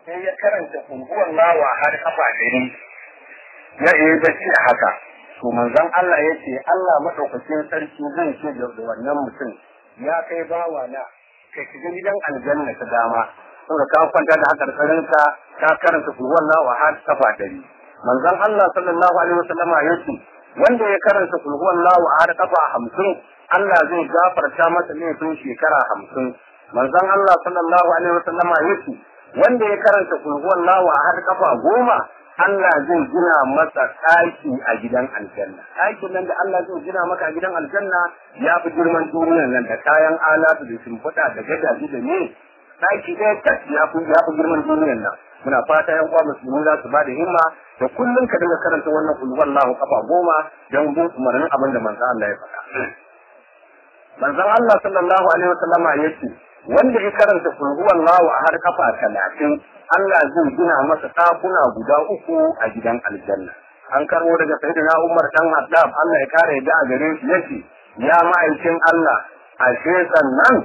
sai ya karanta kunguwan lawa har kafa ɗari ya yi bacci a haka. To manzon Allah ya ce Allah madaukakin sarki zai ce da wannan mutum ya kai bawa na ka shiga gidan aljanna ta dama saboda ka kwanta da hakarkarinka ka karanta kunguwan lawa har kafa ɗari. Manzon Allah sallallahu alaihi wasallama ya ce wanda ya karanta kunguwan lawa har kafa 50 Allah zai gafarta masa laifin shekara 50. Manzon Allah sallallahu alaihi wasallama ya ce wanda ya karanta kulhuwan lawa har kafa 10 Allah zai gina masa ɗaki a gidan aljanna. Ɗakin nan da Allah zai gina maka a gidan aljanna ya fi girman duniyar nan da kayan alatu da shimfiɗa da gadaji da ne. Ɗaki ɗaya tak ya fi girman duniyar nan. Muna fata yan uwa musulmi za su ba da himma da kullum ka dinga karanta wannan kulhuwan lawa kafa 10 don bin umarnin abin da manzon Allah ya faɗa. Manzon Allah sallallahu alaihi wasallama ya ce wanda ya karanta kulhuwan lawa a har kafa 30 Allah zai gina masa ɗakuna guda 3 a gidan aljanna. An karbo daga sayyidina Umar dan Haddab Allah ya kare da a gare shi yace ya ma'aikin Allah ashe sannan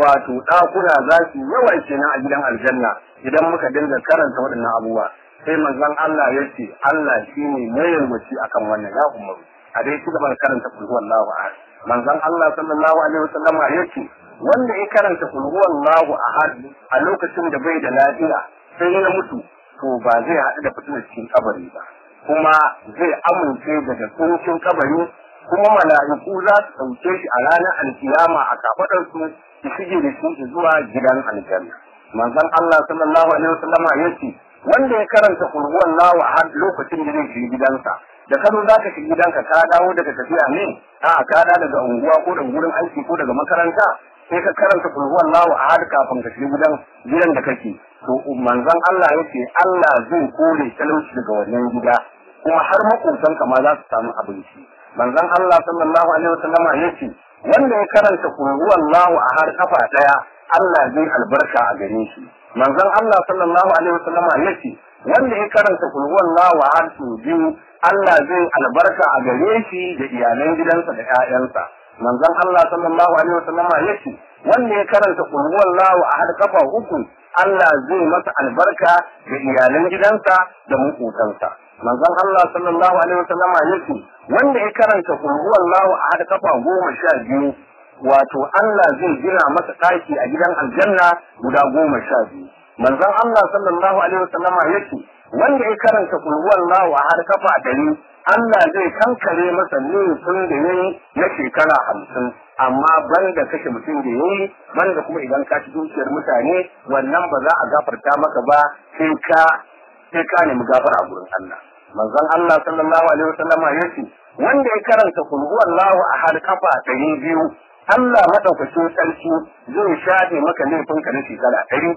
wato ɗakuna za su yawa kenan a gidan aljanna idan muka dinga karanta waɗannan abubuwa. Sai manzon Allah yace Allah shine mai yalwaci akan wannan ya umaru a dai ci gaba da karanta kulhuwan lawa a manzon Allah sallallahu alaihi wasallama yace wanda ya karanta kulhuwan lahu ahad a lokacin da bai da lafiya sai ya mutu to ba zai haɗu da fitinar cikin kabari ba kuma zai amince daga kuncin kabari kuma mala'iku za su ɗauke shi a ranar alkiyama a kafaɗarsu su shige da shi zuwa gidan aljanna. Manzon Allah sallallahu alaihi wasallam ya ce wanda ya karanta kulhuwan lahu ahad lokacin da zai shiga gidansa da ka zo za ka shiga gidanka ka dawo daga tafiya ne a ka dawo daga unguwa ko daga wurin aiki ko daga makaranta sai ka karanta kulhuwan lawa a har kafin ka shiga gidan da kake to manzon Allah yake Allah zai kore talauci daga wannan gida kuma har makotan ka ma za su samu abinci. Manzon Allah sallallahu alaihi wasallam yake wanda ya karanta kulhuwan lawa a har kafa daya Allah zai albarka a gare shi. Manzon Allah sallallahu alaihi wasallam yake wanda ya karanta kulhuwan lawa har su biyu Allah zai albarka a gare shi da iyalan gidansa da ƴaƴansa. Manzon Allah sallallahu alaihi wasallama yace wanda ya karanta kulhuwan lawa a har kafa 3 Allah zai masa albarka da iyalan gidansa da makotansa. Manzon Allah sallallahu alaihi wasallama yace wanda ya karanta kulhuwan lawa a har kafa 12 wato Allah zai gina masa ɗaki a gidan aljanna guda 12. Manzon Allah sallallahu alaihi wasallama yace wanda ya karanta kulhuwan lawa a har kafa 100 Allah zai kankare masa laifin da yayi na shekara 50 amma banda kashe mutum da yayi banda kuma idan ka ci dukiyar mutane wannan ba za a gafarta maka ba sai ka nemi gafara a gurin Allah. Manzon Allah sallallahu alaihi wasallama yace wanda ya karanta kulhuwallahu a har kafa 200 Allah madaukakin sarki zai shafe maka laifin ka na shekara 100.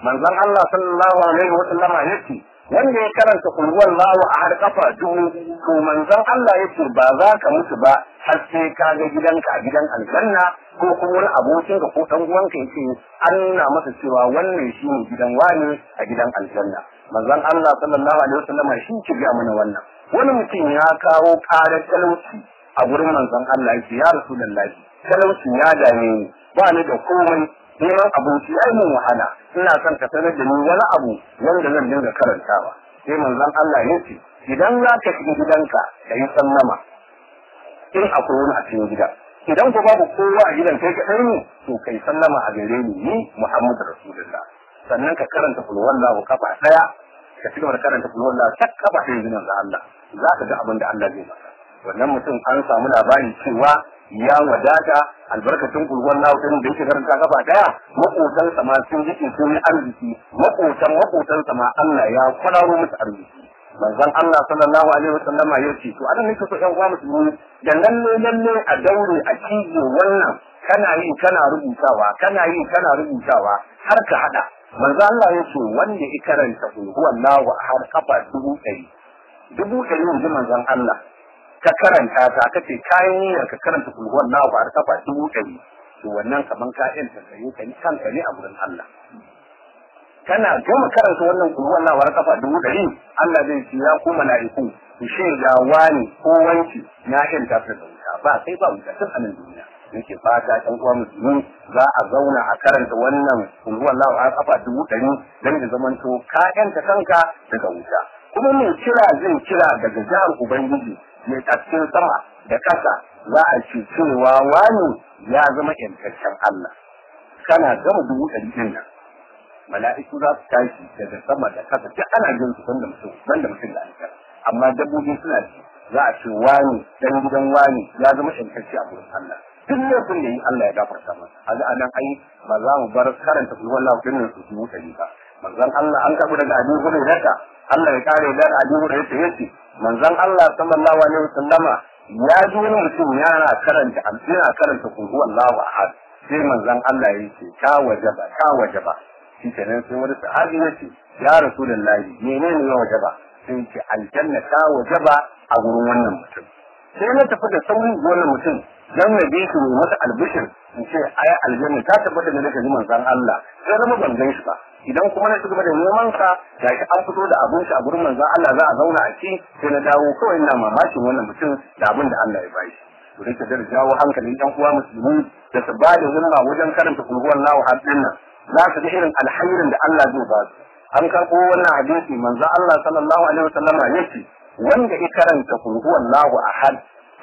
Manzon Allah sallallahu alaihi wasallama yace wanda ya karanta kulhuwan lawa a har kafa 1000 to manzon Allah yace ba za ka mutu ba har sai ka ga gidanka a gidan aljanna ko kuma wani abokin ka ko dan uwanka yace an nuna masa cewa wannan shi ne gidan wani a gidan aljanna. Manzon Allah sallallahu alaihi wasallam shi ke ga mana wannan. Wani mutum ya kawo karar talauci a gurin manzon Allah yace ya rasulullahi talauci ya dame ni ba ni da komai neman abinci ai mun wahala ina son ka sanar da ni wani abu wanda zan dinga karantawa. Sai manzon Allah ya ce idan za ka shiga gidanka ka yi sallama in akwai wani a cikin gida idan ko babu kowa a gidan kai kaɗai ne to kai sallama a gare ni Muhammadu Rasulullah sannan ka karanta kulhuwallahu kafa 1 ka ci gaba da karanta kulhuwallahu tak kafa 1 gidan Allah za ka ga abin da Allah zai maka. Wannan mutum an samu labari cewa ya wadata albarkacin kulhuwan lahu din da yake karanta gaba 1 makotansa ma sun ji sun yi arziki makotansa ma Allah ya kwararo musu arziki. Manzon Allah sallallahu alaihi wasallam ya ce to anan nake so ɗan uwa musulmi da lalle a daure a cije wannan kana yi kana rubutawa har ka hada. Manzon Allah ya ce wanda ya karanta kulhuwan lahu har kafa 100 ji manzon Allah ka karanta ta kace kayan niyyar ka karanta kulhuwan lahu har kafa 100 to wannan kaman ka yanta sai ka ni kanka ne a gurin Allah. Kana gama karanta wannan kulhuwan lahu har kafa 100 Allah zai ce ya ku mala'iku ku shaida wani ko wanki na yanta ta da wuta ba sai ba wuta tun anan duniya yake fata ɗan uwa musulmi za a zauna a karanta wannan wallahu a kafa 100 dan da zamanto ka yanta kanka daga wuta. Kuma mai kira zai kira daga jihar ubangiji mai cikin sama da kasa za a ce cewa wani ya zama yantaccen Allah. Kana gama 100 din nan mala'iku za su tashi daga sama da kasa duk ana jin su banda mutum da alƙar, amma dabbobi suna ci za a ce wani dan gidan wani ya zama yantacce a gurin Allah. Duk laifin da yi Allah ya gafarta masa. Kaga anan ai ba za mu bar karanta kullu wallahu din nan su wuce ba. Manzon Allah an kabu daga Abu Hurairah Allah ya kare da Abu Hurairah yace manzon Allah sallallahu alaihi wasallama ya ji wani mutum yana karanta kullu wallahu ahad. Sai manzon Allah yace ka wajaba shi kenan sai wani sahabi yace ya rasulullahi menene ya wajaba? Sai ce aljanna ta wajaba a gurin wannan mutum. Sai na tafi da sauri wannan mutum dan na bi shi mata albishir in ce ai aljanna ta tabbata da nake manzon Allah. Sai zama ban gan shi ba. Idan kuma na shiga da neman sa gashi an fito da abun shi a gurin manzon Allah za a zauna a ci, sai na dawo kawai ina mamakin wannan mutum da abin da Allah ya bashi. To dai da jawo hankalin ɗan uwa musulmi da su ba da himma wajen karanta kulhuwan lahu hadin nan. Za ka ga irin alhairin da Allah zai ba su. An karɓo wannan hadisi manzon Allah sallallahu alaihi wasallam yace wanda ya karanta kulhuwan lahu ahad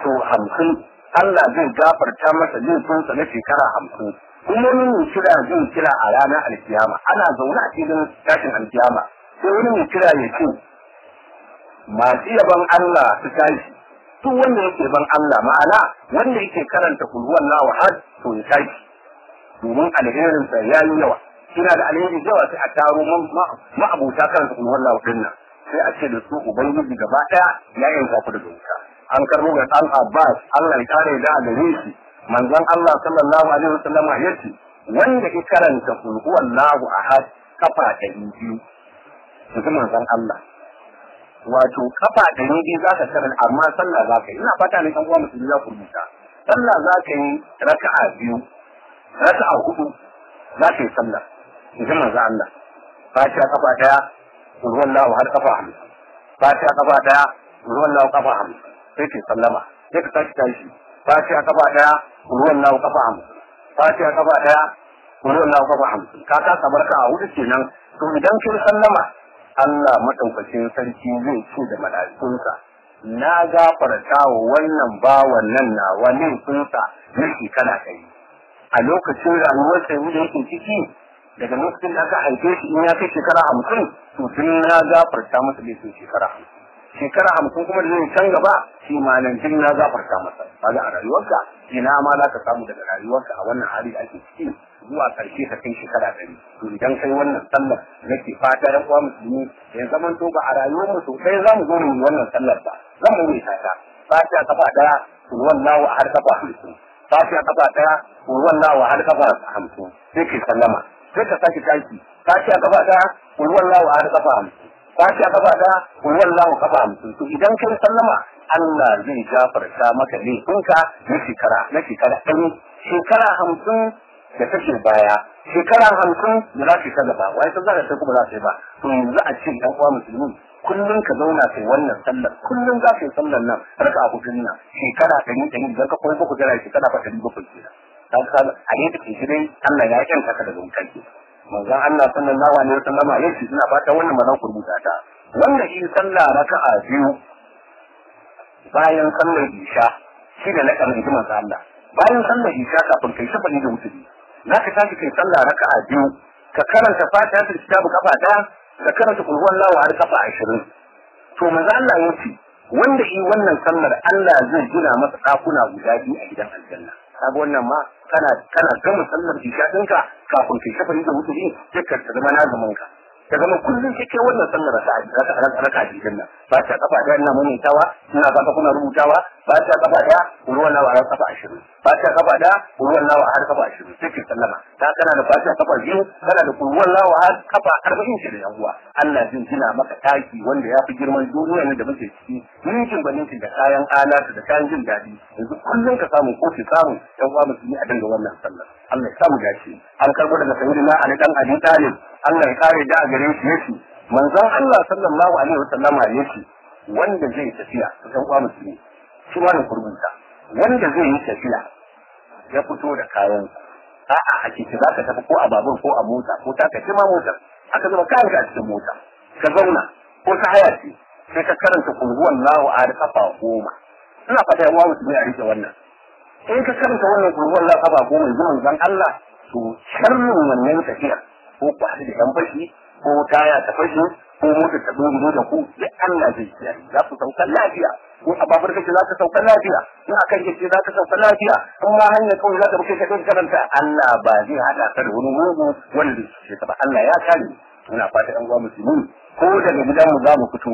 to 50 Allah zai gafarta masa laifinsa na shekara 50. Kuma wani kira zai kira a ranar alkiyama ana zaune a cikin tashin alkiyama sai wani mai kira ya ce masu yaban Allah su tashi duk wanda yake ban Allah ma'ana wanda yake karanta kulhuwan lahu ahad to ya tashi domin alherinsa ya yi yawa. Kina da alheri yawa sai a taro ma'abuta karanta kulhuwan lahu din nan sai a ce da su ubangiji gaba daya ya yanka ku daga wuta. An karbo ga ɗan Abbas Allah ya kare da gare shi manzon Allah sallallahu alaihi wasallam yace wanda ya karanta kul huwallahu ahad kafa 200 kuma manzon Allah wato kafa 200 zaka karanta amma sallah zaka yi. Ina fata ne kan uwa musulmi za ku rubuta sallah zaka yi raka'a 2 raka'a 4 zaka yi sallah kuma manzon Allah fatiha kafa 1 kul huwallahu ahad kafa 50 fatiha kafa 1 kul huwallahu kafa 50 sai ke sallama sai ka tashi fatiha kafa 1 ruwan lawo kafa 50 fatiha kafa 1 ruwan lawo kafa 50 ka ta barka a hudu kenan. To idan kin sallama Allah madaukakin sarki zai ce da mala'ikunsa na gafarta wa wannan bawan nan na wani kunsa yake kana kai a lokacin rayuwar sa da yake ciki daga lokacin da aka haife shi in ya kai shekara 50 to tun na gafarta masa laifin shekara 50 kuma da zai can gaba shi ma nan tun na gafarta masa. Kaga a rayuwarka ina ma za ka samu daga rayuwarka a wannan hali da ake ciki zuwa karshe ka kai shekara 100. To idan kai wannan sallar nake fata da kuwa musulmi ya zaman to ba a rayuwar mu sosai za mu zo mu wannan sallar ba zan mu yi ta fatiha kafa 1 wallahu har kafa 50 fatiha kafa 1 wallahu har kafa 50 sai ki sallama sai ka saki tashi fatiha kafa 1 wallahu har kafa 50 fatiha kafa 1 wallahu kafa 50. To idan kai sallama Allah zai gafarta maka laifinka na shekara 100 shekara 50 da take baya shekara 50 da za ta gaba wai sai za ta kuma za ta yi ba. To yanzu a ce dan uwa musulmi kullun ka zauna kai wannan sallar kullun za ka yi sallar nan raka a hudun nan shekara 100 da ka koyi ku jira shekara 700 kenan. Kaga a ne take shi dai Allah ya yanka ka daga wutar ke. Manzon Allah sallallahu alaihi wasallam yace ina fata wannan ba za ku rubuta ta wanda shi sallah raka'a 2 bayan sallar isha shi da na karin manzon Allah bayan sallar isha kafin kai shafani da wuturi na ka tashi kai sallah raka'a 2 ka karanta fatiha da kitabu kafa 1 ka karanta kul huwallahu har kafa 20. To manzon Allah yace wanda shi wannan sallar Allah zai gina masa dakuna guda 2 a gidan aljanna. Kaga wannan ma kana gama sallar isha dinka kafin kai shafari da wuturi sai ka zama na zaman ka ka zama kullum kike wannan sallar raka'a din nan ba ta kafa da ina mun tawa ina ba ka kuna rubutawa ba ta kafa da ruwan nawa har kafa 20 ba ta kafa da ruwan nawa har kafa 20 sai ki sallama ta kana da fatiha kafa 2 kana da ruwan nawa har kafa 40 da yan uwa Allah zai gina maka taki wanda ya fi girman duniyar da muke ciki ninkin baninkin da kayan alatu da kayan jin dadi yanzu kullum ka samu ko ki samu yan uwa musulmi a dinga wannan sallar. Allah ya samu gashi an karbo daga sayyidina Ali dan Abi Talib Allah ya kare da gare shi yace manzon Allah sallallahu alaihi wasallam yace wanda zai tafiya dan uwa musulmi shi wannan kurbunta wanda zai yi tafiya ya fito da kayan a'a a ciki za ka tafi ko a babur ko a mota ko ta kace ma motar aka zama kayan ka a cikin mota ka zauna ko ta haya ce sai ka karanta kulhuwan lahu a kafa 10 ina fata yawa mutum ya rike wannan in ka karanta wannan kulhuwan lahu kafa 10 zuwan zan Allah to sharrin wannan tafiya ko kwashi da yan fashi ko taya ta fashi ko mota ta dungulo da ku sai Allah zai kiyaye za ku sauka lafiya ko a babur kake za ka sauka lafiya in akan kake za ka sauka lafiya in ma hanyar kawai za ka bi kai karanta Allah ba zai hada ka da wani mugu wanda zai ba Allah ya kare ina fata ɗan uwa musulmi ko daga gidan mu za mu fito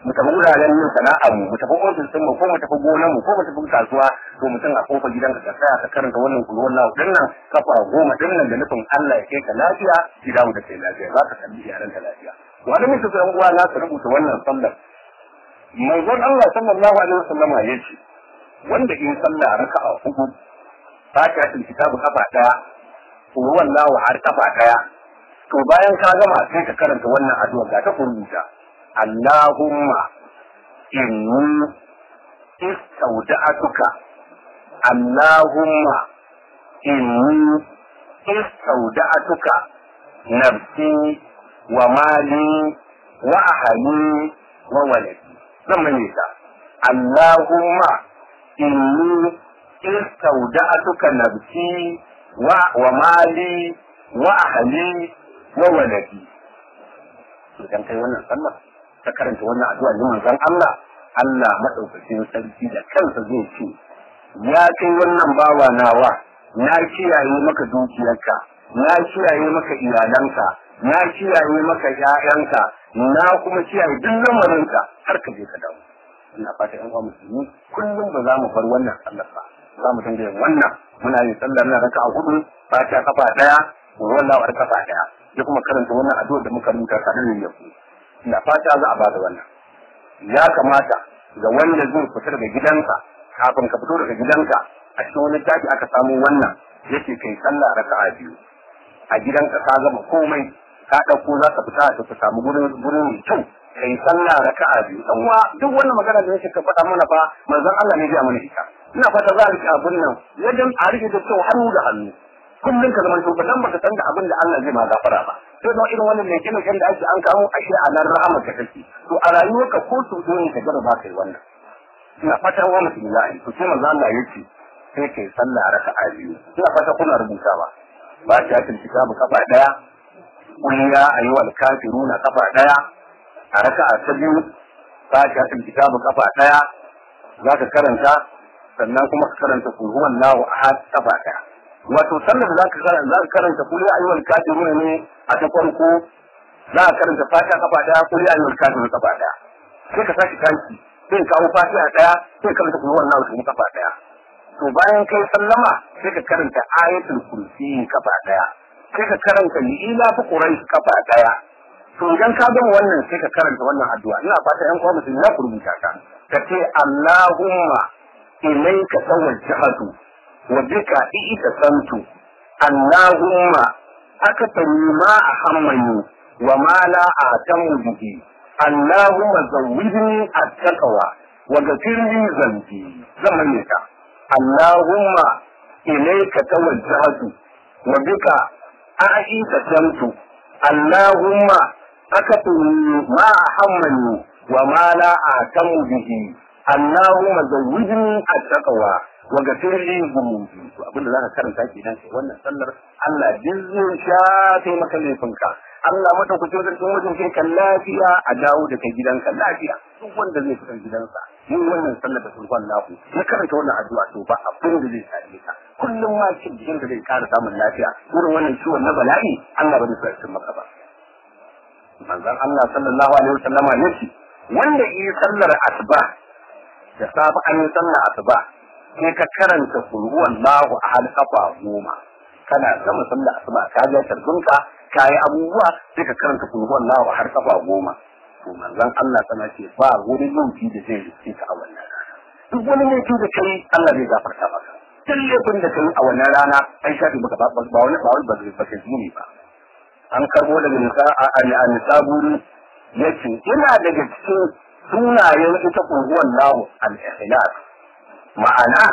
mu tafi wuraren yin sana'ar mu tafi ofis din mu ko mu tafi gonar mu ko mu tafi kasuwa to mutum a kofar gidanka ka tsaya ka karanta wannan kulwar lahu dinnan kafa 10 dinnan da nufin Allah ya kai ka lafiya ki dawo da kai lafiya za ka kalli yaran ka lafiya wani mutum ɗan uwa na su rubuta wannan sallar manzon Allah sallallahu alaihi wasallam ya ce wanda in sallah raka'a 4 fatihatul kitabu kafa 1 kulwar lahu har kafa 1 to bayan ka gama sai ka karanta wannan addu'a ga ta rubuta Allahumma inni istawda'atuka Allahumma inni istawda'atuka nafsi wa mali wa ahli wa waladi zan ta Allahumma inni istawda'atuka nafsi wa mali wa ahli wa waladi idan kai wannan sallah ta karanta wannan addu'a ne manzon Allah madaukakin sarki da kansa zai ce ya kai wannan bawa nawa na kiyaye maka dukiyarka na kiyaye maka iyalanka na kiyaye maka ƴaƴanka na kuma kiyaye duk lamarinka har ka je ka dawo ina fata ƴan uwa musulmi kullum ba za mu bar wannan sallar ba za mu dinga yin wannan muna yin sallar na raka'a 4 fatiha kafa 1 wallahi war kafa 1 ya kuma karanta wannan addu'a da muka rubuta tare da yau ina fata za a bada wannan ya kamata ga wanda zai fita daga gidansa kafin ka fito daga gidanka a cikin wani taki aka samu wannan yake kai sallah raka'a 2 a gidanka ka gama komai ka dauko za ka fita ka samu gurin mai kyau kai sallah raka'a 2 dan wa duk wannan magana da yake ka faɗa mana fa manzon Allah ne ya mana ita ina fata za a rike abun nan yadda a rike da kyau hannu da hannu kullum ka zama to dan baka san da abin da Allah zai ma gafara ba sai da irin wannan mai kina da ake an kawo ashe a nan rahama ka take to a rayuwarka ko su ne ka gaba ba kai wannan ina fata wa mutum ya yi to sai manzo Allah ya ce sai kai sallah raka'a 2 ina fata kuna rubutawa ba ta cikin kitabu kafa 1 kun ya ayyuhal kafiruna kafa 1 a raka'a ta 2 ba ta cikin kitabu kafa 1 zaka karanta sannan kuma ka karanta kul huwallahu ahad kafa 1 wato sallar da zaka karanta kulli ayyuhal kafirun ne a ta farko za ka karanta fatiha kafa 1 kulli ayyuhal kafirun kafa 1 sai ka saki kanki sai kawo fatiha 1 sai karanta kulli wallahu kafa 1 to bayan kai sallama sai ka karanta ayatul kursi kafa 1 sai ka karanta ila fi quraish kafa 1 to idan ka gama wannan sai ka karanta wannan addu'a ina fata yan uwa musulmi za ku rubuta ta kace Allahumma ilayka tawajjahtu وبك إئتسمت اللهم أكتني ما أهمني وما لا أهتم به اللهم زودني التقوى وغفر لي ذنبي زمنك اللهم إليك توجهت وبك إئتسمت اللهم أكتني ما أهمني وما لا أهتم به اللهم زودني التقوى wa gafirli dhunubi to abinda zaka karanta kenan sai wannan sallar Allah jizzu shafe maka laifinka Allah madaukakin sarkin wajen kai kan lafiya a dawo da kai gidanka lafiya duk wanda zai fita gidansa yin wannan sallar da sulhan lahu ya karanta wannan addu'a to ba abin da zai same ka kullum ma cikin jikin da zai ƙara samun lafiya wurin wannan ciwon na bala'i Allah ba zai sa maka ba manzon Allah sallallahu alaihi wasallama yace wanda yi sallar asuba da safa an yi sallar asuba sai ka karanta kulhuwan lahu a hal kafa 10 kana gama sallar asuba ka ga tarbinka kai abubuwa sai ka karanta kulhuwan lahu a har kafa 10 to manzon Allah sana ce ba wani lunki da zai rike ka a wannan rana duk wani laifi da kai Allah zai gafarta maka duk laifin da kai a wannan rana ai shafi baka ba wani ba ka zuni ba an karbo daga nisaburi yace ina daga cikin sunayen ita kulhuwan lahu al-ikhlas ma'ana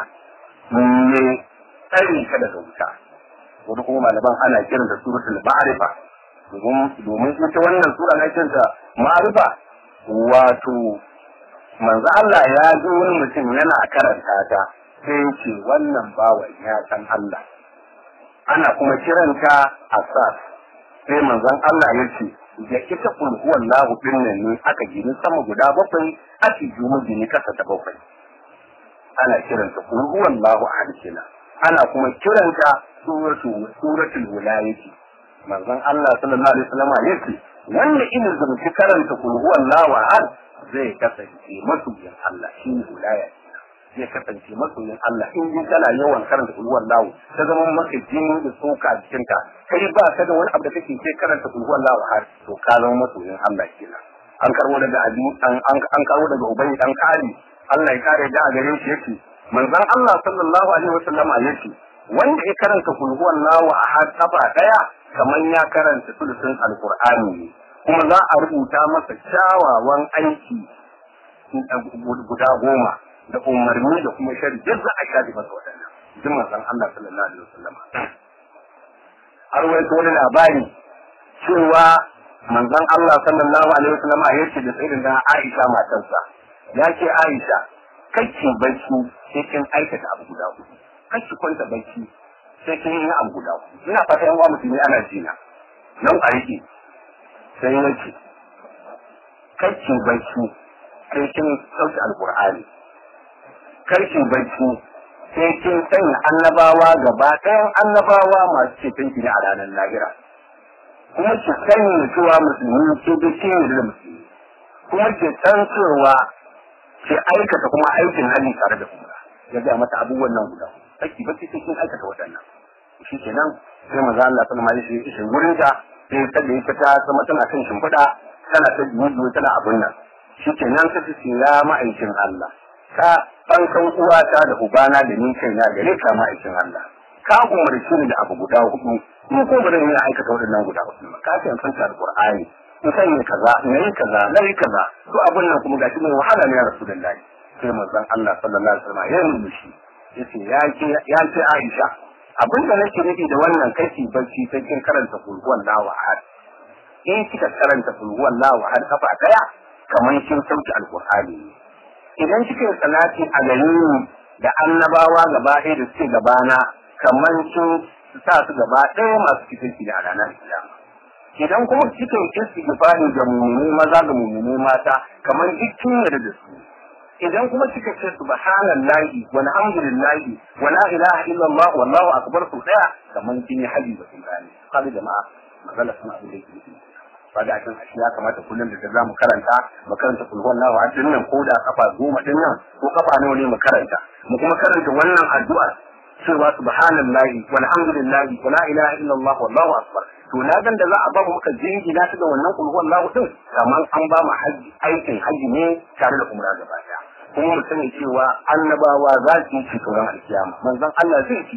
ne tsari ka daga wuta. Wani kuma malaman ana kiran da suratul ma'arifa domin ita wannan sura na kiranta ma'arifa wato manzo Allah ya ji wani mutum yana karanta ta sai ce wannan bawan ya san Allah. Ana kuma kiranta asas sai manzon Allah ya ce da ita kul huwallahu dinnan ne aka gini sama guda bakwai ake juma gini kasa ta bakwai. Ana kiranta kul huwallahu ahad kenan. Ana kuma kiranta suratul wilayati. Manzon Allah sallallahu alaihi wasallam ya ce wanda ina zumci karanta kul huwallahu ahad zai kasance masoyin Allah shi ne wilaya zai kasance masoyin Allah in ji kana yawan karanta kul huwallahu ta zama maka jini da tsoka a jikinka kai ba ka da wani abu da kake sai karanta kul huwallahu ahad to ka zama masoyin Allah kenan. An karbo daga abi an karbo daga ubayi dan kari Allah ya kare da gare shi yake manzon Allah sallallahu alaihi wasallam yace wanda ya karanta kul huwallahu ahad kafa daya kamar ya karanta sulusun alqur'ani ne kuma za a rubuta masa kyawawan aiki guda 10 da umarni da kuma shari duk za a shafi masa waɗannan jin manzon Allah sallallahu alaihi wasallam. Har wai wani labari cewa manzon Allah sallallahu alaihi wasallam ya ce da sayyidina Aisha matarsa ya ce Aisha kake bacci sai kin aikata abu guda 4 kake kwanta bacci sai kin yi abu guda 4 ina fata yan uwa musulmi ana jina nan a rike sai yace kake bacci sai kin sauke alqur'ani kake bacci sai kin sanya annabawa gaba ɗayan annabawa masu cikin ki a ranar lahira kuma ki sanya cewa musulmi ke da ke da musulmi kuma ki san cewa ki aikata kuma aikin hali tare da kuma ya ga mata abubuwan nan guda kake bacci sai kin aikata waɗannan shi kenan sai manzo Allah sallallahu alaihi wasallam ya gurin ta sai ta da ita ta sama tana kan shimfiɗa tana ta juju tana abun nan shi kenan ta ce ya ma'aikin Allah ka fankan uwata da ubana da ni kaina gare ka ma'aikin Allah ka umarci ni da abu guda 4 ni ko ba zan iya aikata waɗannan guda 4 ba ka san fanta alqur'ani in san ne kaza nayi kaza nayi kaza to abun nan kuma gashi mai wahala ne ya rasulullahi sai manzon Allah sallallahu alaihi wasallam ya rubuci yace ya ce Aisha abin da nake nufi da wannan kashi barci sai kin karanta kulhuwan lawa ahad in kika karanta kulhuwan lawa ahad kafa daya kamar kin sauki alqur'ani idan kike salati a gare ni da annabawa gaba ɗaya da suke gabana kamar kin sa su gaba ɗaya masu cikin da ranar kiyama idan kuma kike istighfari ga mu'mini maza ga mu'mini mata kamar dukkin da su idan kuma kika ce subhanallahi walhamdulillahi wala ilaha illallah wallahu akbar su daya kaman kin yi haji da sun gane kada jama'a magana sun abin da yake ba da kan ya kamata kullum da za mu karanta kul wallahu ahad nan ko da kafa 10 din nan ko kafa nawa ne mu karanta mu kuma karanta wannan addu'a cewa subhanallahi walhamdulillahi wala ilaha illallah wallahu akbar to na gan da za a ba mu muka jingina ta da wannan kul wallahu din kaman an ba mu haji aikin haji ne tare da umra gaba daya kuma mu sani cewa annabawa za su yi tsoron alkiyama manzon Allah zai ci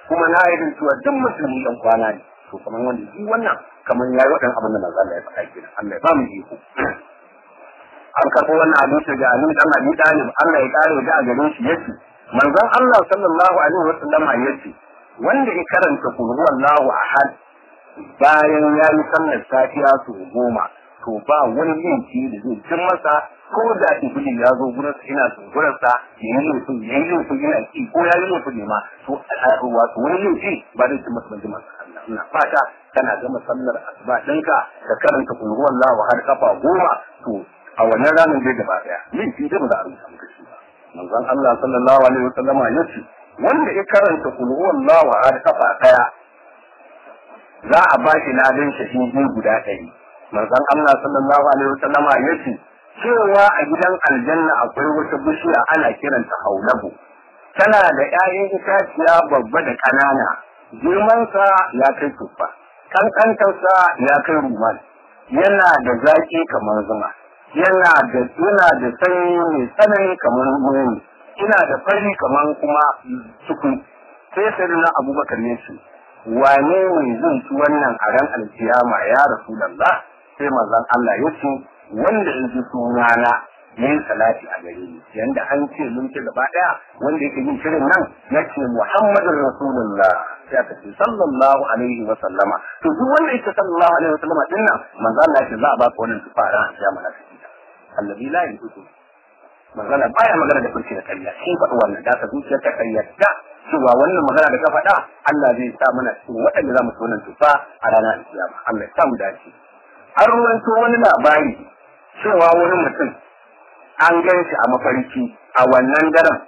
kuma na yi cewa duk musulmi dan kwana ne to kamar wanda shi wannan kamar yayi wadan abin da manzon Allah ya faɗa kenan Allah ya ba mu iko an karɓo wannan hadisi ga Ali dan Abi Talib Allah ya kare da garin shi yace manzon Allah sallallahu alaihi wasallam yace wanda ya karanta kul huwallahu ahad bayan yayi sallar safiya su 10 to ba wani yanki da zai cin masa ko da ibili ya zo gurin ina gurin sa yayin su ina ki ko ya yi su ma to wato wani yanki ba zai cin masa ban jima Allah ina fata kana ga sallar asuba dinka ka karanta kul huwallahu har kafa 10 to a wannan ranar dai gaba daya yin shi da ba za a rubuta maka shi ba manzon Allah sallallahu alaihi wasallam ya ce wanda ya karanta kul huwallahu har kafa daya za a ba shi ladan shahidi guda 100 manzon Allah sallallahu alaihi wasallam ya ce cewa a gidan aljanna akwai wata bishiya ana kiranta haulabu tana da 'ya'yan itaciya babba da ƙanana girmansa ya kai tuffa kankantarsa ya kai ruman yana da zaki kamar zuma yana da sanyi mai tsanani kamar nono ina da fari kamar kuma suku sai sayyidina Abubakar ya ce wane ne zai ci wannan a ran alkiyama ya rasulullah sai manzon Allah ya ce wanda in ji sunana yin salati a gare ni yanda an ce mun ce gaba daya wanda yake yin shirin nan yace Muhammadur Rasulullah sai aka ce sallallahu alaihi wa sallama to duk wanda yake sallallahu alaihi wa sallama din nan manzo Allah ya ce za a baka wannan tufara ya malaka allazi la yutu magana baya magana da kurci da kariya shi faɗi wannan da ka zuciya ta kayyata cewa wannan magana da ka faɗa Allah zai sa mana cikin waɗanda za mu ci wannan tufa a ranar kiyama Allah ya sa mu dace an ruwanto wani labari cewa wani mutum an gan shi a mafarki a wannan daren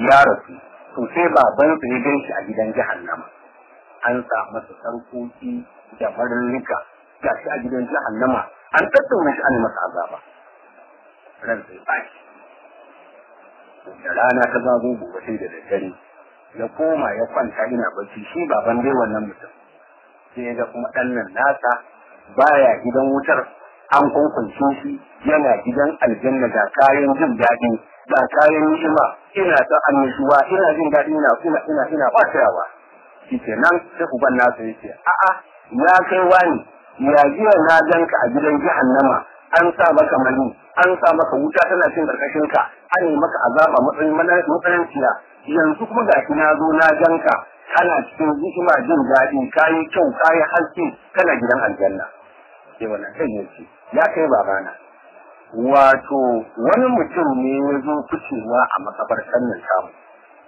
ya rasu to sai babansa ya gan shi a gidan jahannama an sa masa sarkoki da barurruka ga shi a gidan jahannama an tattauna shi an masa azaba ran sai baki da rana ta zago gobe sai da daddare ya koma ya kwanta ina bacci shi baban dai wannan mutum sai ya ga kuma ɗan nan nasa baya gidan wutar an kunkunce shi yana gidan aljanna da kayan jin daɗi da kayan ni'ima ina ta annishuwa ina jin daɗi ina fatawa shi kenan sai uban nasa yace a'a ya kai wani ya jiya na ganka a gidan jahannama an sa maka mani an sa maka wuta tana cin karkashin ka an yi maka azaba matsananciya yanzu kuma ga na zo na ganka kana cikin ni'ima jin daɗi kayi kyau kayi haske kana gidan aljanna sai wannan kai yace ya kai babana wato wani mutum ne ya zo ficewa a makabartar nan samu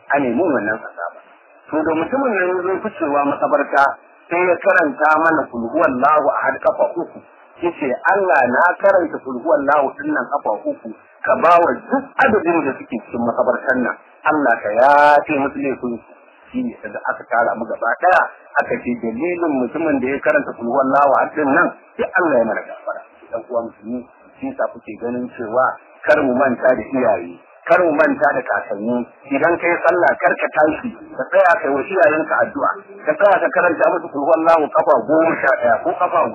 a nemi wannan azaba to da mutumin nan ya zo ficewa makabarta sai ya karanta mana kul huwallahu ahad kafa uku yace Allah na karanta kul huwallahu dinnan kafa uku ka bawa duk adadin da suke cikin makabartar nan Allah ka yafe musu laifin shi ne da aka tara mu gaba daya aka ce dalilin mutumin da ya karanta kul huwallahu ahad nan sai Allah ya mana gafara dan uwa musulmi shi sa kuke ganin cewa kar mu manta da iyaye kar mu manta da kakanni idan kai sallah kar ka tashi ka tsaya kai wa iyayenka addu'a ka tsaya ka karanta musu kul huwallahu kafa 11 ko kafa 10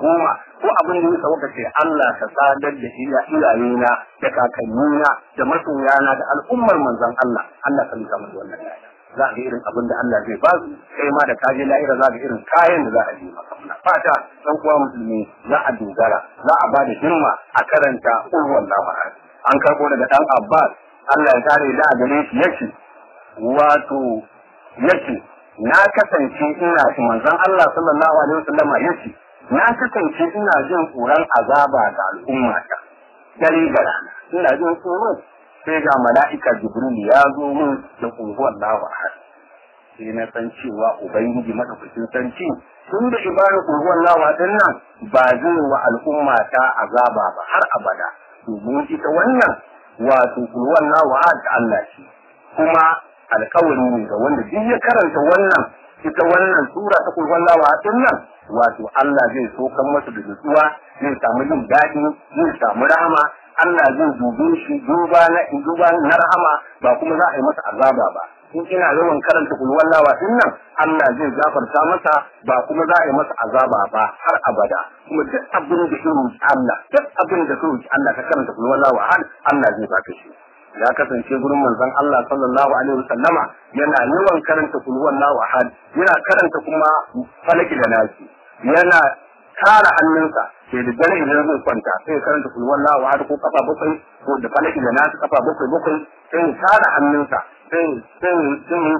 ko abin da ya sauka ce Allah ka sadar da iyayena da kakannina da masoyana da al'ummar manzon Allah Allah ka lika musu wannan lada za ga irin abin da Allah zai ba su kai ma da kaje la'ira za ga irin kayan da za a yi maka muna fata dan kuwa musulmi za a dogara za a ba da himma a karanta kul huwallahu ahad an karbo daga dan Abbas Allah ya kare da gare shi yace wato yace na kasance ina shi manzon Allah sallallahu alaihi wasallam yace na kasance ina jin tsoron azaba ga al'ummata dare da rana ina jin tsoro sai ga mala'ika Jibril ya zo min da kulhu Allahu ahad sai na san cewa ubangiji madaukakin sarki tun da ibadar kulhu Allahu ahad nan ba zai wa al'ummata azaba ba har abada domin ita wannan wato kulwan nawa da Allah shi kuma alƙawari ne ga wanda duk ya karanta wannan ita wannan sura ta kulwan nawa din nan wato Allah zai sokan masa da nutsuwa zai samu jin daɗi zai samu rahama Allah zai dube shi duba na rahama ba kuma za a yi masa azaba ba in ina yawan karanta kulwan nawa din nan Allah zai gafarta masa ba kuma za a yi masa azaba ba har abada kuma duk abin da Allah ka karanta kulwan nawa har Allah zai baka shi ya kasance gurin manzon Allah sallallahu alaihi wasallama yana yawan karanta kulwan nawa har yana karanta kuma falaki da nasi yana kara hannunsa sai da dare idan zai kwanta sai ya karanta kulwan nawa har ko kafa bakwai ko da falaki da nasi kafa bakwai sai ya kara hannunsa sai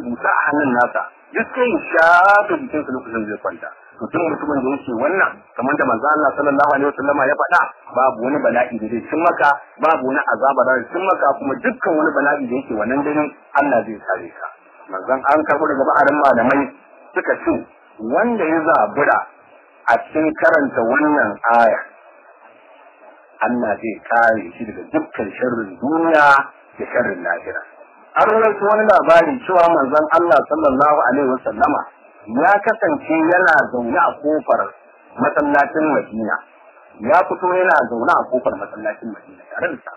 busa a hannun nasa duk sai shafe jikin su lokacin zai kwanta to tun mutumin da yake wannan kamar da manzo Allah sallallahu alaihi wasallam ya faɗa babu wani bala'i da zai cin maka babu wani azaba da zai cin maka kuma dukkan wani bala'i da yake wannan dare Allah zai kare ka manzon an karbo daga ba'arin malamai suka ce wanda ya zabura a cikin karanta wannan aya Allah zai kare shi daga dukkan sharrin duniya da sharrin lahira an rawaito wani labari cewa manzon Allah sallallahu alaihi wasallama ya kasance yana zaune a kofar masallacin Madina ya fito yana zaune a kofar masallacin Madina tare da sa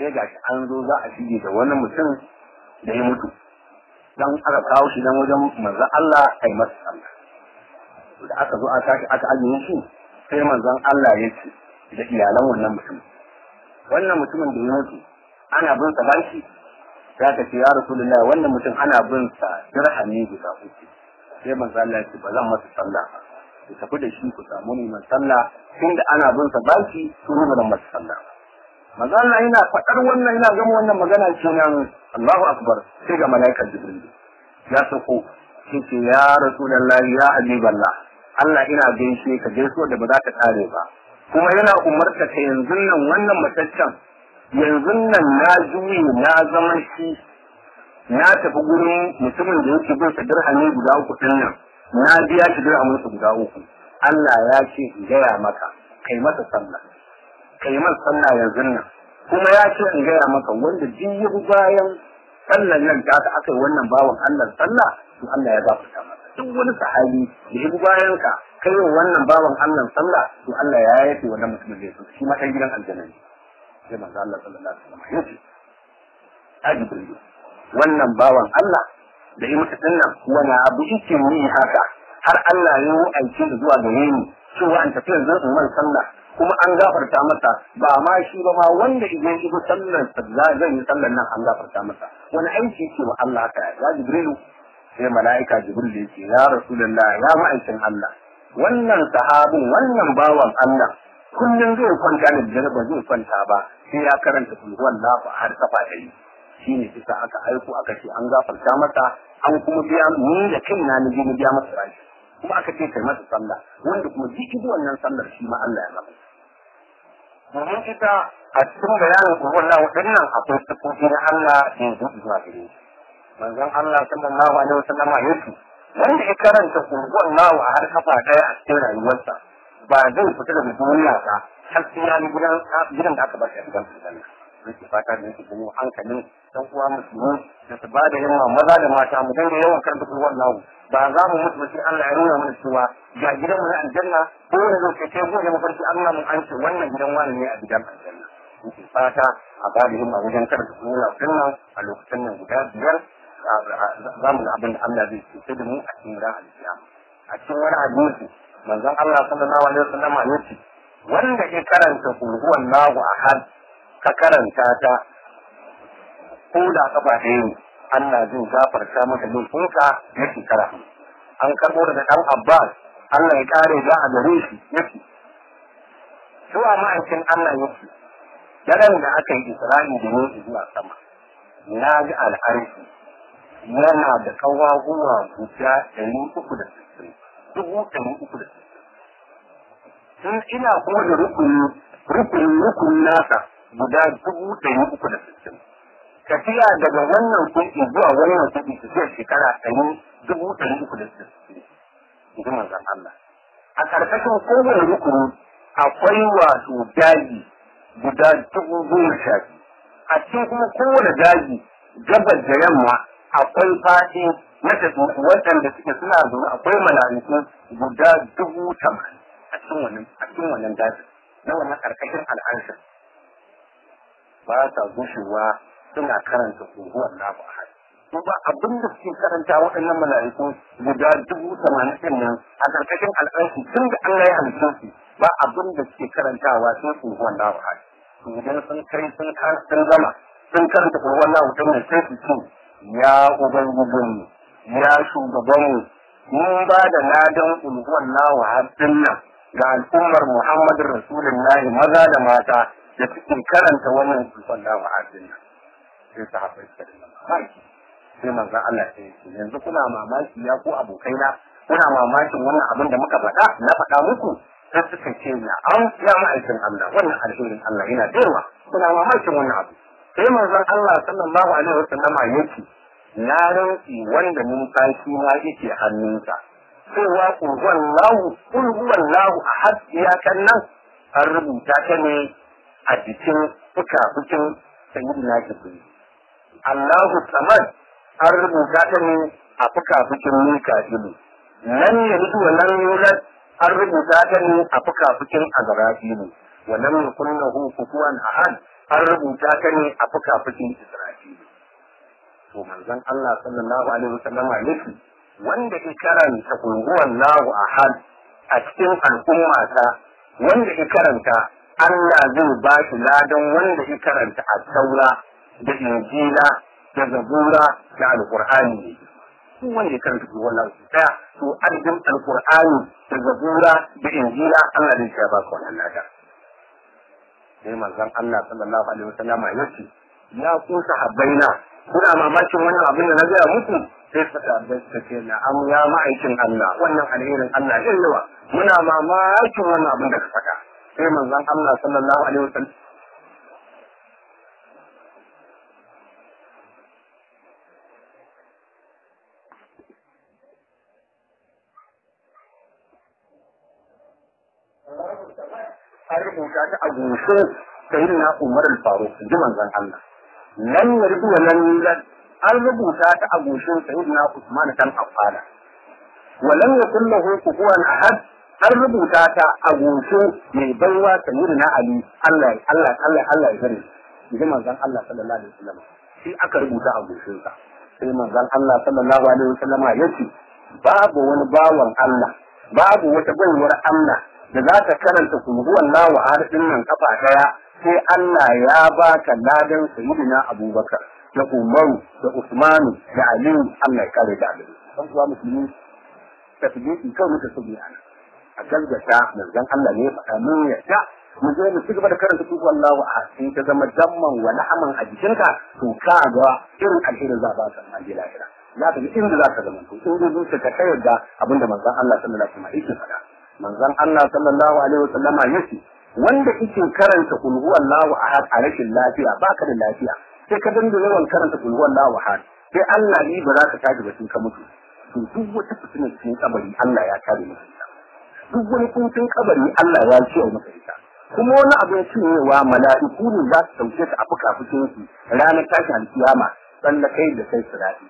sai gashi an zo za a shige da wani mutum da ya mutu dan aka kawo shi dan wajen manzon Allah ai masa sallah da aka zo aka tashi aka ajiye shi sai manzon Allah ya ce da iyalan wannan mutumin da ya mutu ana bin sa bashi ya ce ya Rasulullahi wannan mutum ana bin sa dirhami guda uku sai manzo Allah ya ce ba zan masa sallah ba ku tafi da shi ku samu ni man sallah tunda ana bin sa bashi to ni ba zan masa sallah manzo Allah yana faɗar wannan, yana gama wannan magana kenan, Allahu akbar, sai ga malaikar Jibril ya sako sai ce ya Rasulullahi ya Habiballah, Allah ina gaishe ka gaisuwa da ba za ta kare ba, kuma yana umarta ka yanzu nan wannan mataccen yanzu nan na juyi na zama shi, na tafi gurin mutumin da yake bin sa dirhami guda uku din nan, na biya shi dirhamin su guda uku. Allah ya ce in gaya maka kai masa sallah, kai masa sallah yanzu nan, kuma ya ce in gaya maka wanda duk bayan sallan nan da aka yi wannan bawan Allah sallah, to Allah ya gafarta masa. Duk wani sahabi da ya bayan ka kai wannan bawan Allah sallah, to Allah ya yafe wannan mutumin da ya so shi ma dan gidan aljanna ne. Sai manzo Allah sallallahu alaihi wasallam ya ce Jibril, wannan bawan Allah da yi masa dinnan wani abu yake ni haka har Allah ya yi aiki da zuwa gare ni cewa an tafi yanzu in man sallah kuma an gafarta masa, ba ma shi ba ma wanda idan shi sallar zan yi sallar nan an gafarta masa. Wani aiki yake wa Allah haka ya Jibrilu? Sai mala'ika Jibril yake ya Rasulullah ya ma'aikin Allah, wannan sahabin wannan bawan Allah kullum zai kwanta da dare ba zai kwanta ba sai ya karanta wallahu har kafa ɗari. Shine kisa aka aiko aka ce an gafarta masa, an kuma biya ni da kaina na je biya masa rashi, kuma aka ce kai masa sallah, wanda kuma jiki wannan sallar shi ma Allah ya masa. Domin ita a cikin bayanin wallahu dinnan akwai sifofi na Allah da ya zuwa gare shi. Manzon Allah sallallahu alaihi wasallam ya ce wanda ya karanta wallahu a har kafa daya a cikin rayuwarsa ba zai fita daga duniya ba har sai ya ni gidan da aka bar shi a gidan aljanna. Nake fata da yake kuma hankalin dan uwa musulmi da su ba da yawa maza da mata mu dinga yawan karanta wallahu, ba za mu mutu sai Allah ya nuna mana cewa ga gidan mu na aljanna ko wani zai kai gobe mafarki Allah mun an ce wannan gidan wani ne a gidan aljanna. Nake fata a ba da yawa wajen karanta wallahu dinnan a lokacin nan guda biyar za mu ga abin da Allah zai ce da mu a cikin ran alkiyama. A cikin wani hadisi manzon Allah sallallahu alaihi wasallam ya ce wanda ke karanta wallahu ahad ka karanta ta ko da kafa ɗaya ne Allah zai gafarta maka laifinka na shekara. An karɓo daga ɗan Abbas Allah ya kare da a gare shi yake zuwa ma'aikin Allah yake daren da aka yi Isra'i da ne zuwa sama na ga al'arshi yana da kawaguwa guda 360 sun ina kuma da rukuni nasa guda 360. Tafiya daga wannan kuɗi zuwa wannan kuɗi su zai shekara 360. Ji manzon Allah. A ƙarƙashin kowane rukuni akwai wato daji guda 10,000. A cikin kuma kowane daji gabas da yamma akwai fati na waɗanda suke suna zuwa akwai mala'iku guda 80,000 a cikin wannan daji na wannan ƙarƙashin al'arshin. Ba sa gushewa suna karanta kuhuwar lafi a hajji. Ko ba abin da suke karanta waɗannan mala'iku guda 80,000 ɗin nan a ƙarƙashin al'arshi tun da Allah ya halitta su ba abin da suke karantawa sai kuhuwar lafi a hajji. To idan sun kai sun zama sun karanta kuhuwar lafi ɗin nan sai su ce ya ubangijinmu ya shugabanmu mun ba da ladan kuhuwar lafi a hajjin nan ga al'ummar Muhammadu Rasulullahi maza da mata da suke karanta wannan kuhuwar lafi a hajjin nan. Sai sahabbai suka dinga mamaki. Sai manzon Allah ya ce yanzu kuna mamaki ya ku abokaina, kuna mamakin wannan abin da muka faɗa na faɗa muku? Sai suka ce na'am ya ma'aikin Allah, wannan alherin Allah yana da yawa, kuna mamakin wannan abu. Sai manzon Allah sallallahu alaihi wasallam ya ce na rantsi wanda numfashi na yake hannunsa cewa kul huwallahu ahad iyakan nan an rubuta ta ne a jikin fuka-fukin sayyidina Jibril. Allahu samad an rubuta ta ne a fuka-fukin Mika'ilu. Lam yalid wa lam yulad an rubuta ta ne a fuka-fukin Azra'ilu. Wa lam yakul lahu kufuwan ahad an rubuta ta ne a fuka-fukin Isra'ilu. To manzon Allah sallallahu alaihi wasallam yake wanda ke karanta huwallahu ahad a cikin al'ummata, wanda ke karanta Allah zai ba shi ladan wanda ke karanta at-Taura da Injila da Zabura da Al-Qur'ani ne. Duk wanda ya karanta huwallahu daya to adadin Al-Qur'ani da Zabura da Injila Allah zai ya ba shi wannan ladan. sai manzon Allah sallallahu alaihi wasallam ya ce ya ku sahabbaina kuna mamakin wannan abin da na gaya muku sai sahabbai suka ce na'am ya ma'aikin Allah wannan alherin Allah ya yawa muna mamakin wannan abin da ka faɗa sai manzon Allah sallallahu alaihi wasallam an rubuta ta a goshin sayyidina Umar al-Faruq ji manzon Allah nan yardu nan an rubuta ta a goshin sayyidina Usman dan Affan wa lam yakul lahu kufuwan ahad an rubuta ta a goshin mai baiwa sayyidina Ali Allah ya gare ji manzon Allah sallallahu alaihi wasallam shi aka rubuta a goshin sa sai manzon Allah sallallahu alaihi wasallam ya ce babu wani bawan Allah babu wata baiwar Allah da za ta karanta kulhuwallahu ahad din nan kafa daya sai Allah ya baka ladan sayyidina Abubakar da Umaru da Usmanu da Ali Allah ya kare da Ali dan kuwa musulmi tafsiri kan muka sabi ana a gaggata manzon Allah ne faɗa mun yadda mu je mu cigaba da karanta kulhuwallahu ahad sai ta zama damman wa lahaman a jikinka to ka ga irin alherin za ba ka a lahira za ka ji inda za ka zama to in zuciyarka ta yarda abinda manzon Allah sallallahu alaihi wasallam yake faɗa manzon Allah sallallahu alaihi wasallama yace wanda yake karanta kul huwallahu ahad a rashin lafiya baka da lafiya sai ka dinga yawan karanta kul huwallahu ahad sai Allah ne ba za ka tashi ba sai ka mutu to duk wata fitina cikin kabari Allah ya kare maka ita duk wani kuncin kabari Allah ya ce maka ita kuma wani abin cewa mala'iku ne za su dauke ka a fuka-fukin su ranar tashin alkiyama sannan kai da kai siratin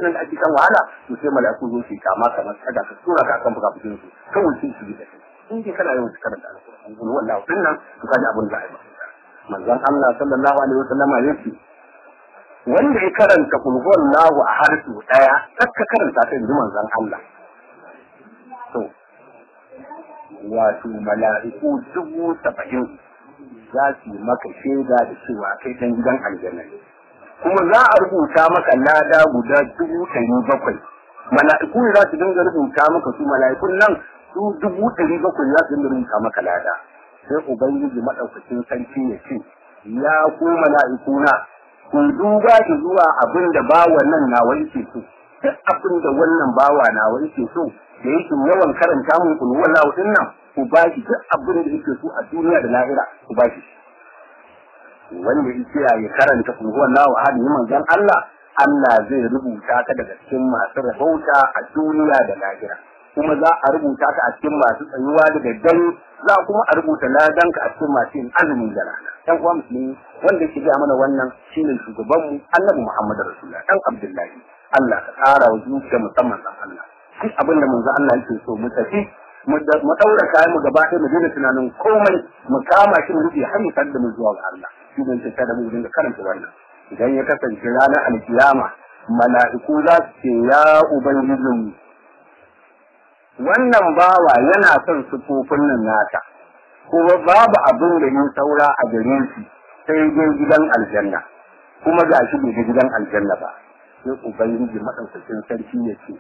nan da ake kan wahala to sai mala'iku zo su kama kamar kada ka tura ka kan fuka-fukin su kawai sai su bi da kai in dai kana yawan karanta alƙur'ani ko wallahi dinnan to kaji abin da ai manzon Allah sallallahu alaihi wasallama yace wanda ya karanta kul huwallahu ahad su daya kakka karanta ta inji manzon Allah to wato mala'iku 70,000 za su maka shaida da cewa kai dan gidan aljanna kuma za a rubuta maka lada guda 700,000 mala'iku ne za su dinga rubuta maka su mala'ikun nan su 700,000 za su dinga rubuta maka lada sai ubangiji madaukakin sarki ya ce ya ku mala'ikuna ku duba ki zuwa abin da bawa nan nawa yake so duk abin da wannan bawa nawa yake so da yake yawan karanta mun kul wallahu dinnan ku ba shi duk abin da yake so a duniya da lahira ku ba shi wanda yake ya karanta kul wallahu ahad ne manzon Allah Allah zai rubuta ka daga cikin masu rahota a duniya da lahira kuma za a rubuta ka a cikin masu tsayuwa da daddare za kuma a rubuta ladanka a cikin masu yin azumin da rana dan uwa musulmi wanda yake ga mana wannan shine shugaban mu Annabi Muhammad Rasulullah dan Abdullahi Allah ka tsara wa zuciya musamman dan Allah duk abin da manzo Allah yake so mu tafi mu daura kayan mu gaba ɗaya mu daina tunanin komai mu kama shi mu rufe har mu da mu zuwa ga Allah shi ne ta da mu dinga karanta wannan idan ya kasance ranar alkiyama mala'iku za su ce ya ubangijinmu wannan bawa yana son sufofin nan nata kuma babu abin da yin saura a gare shi sai dai gidan aljanna kuma ga shi bai gidan aljanna ba sai ubangiji madaukakin sarki ya ce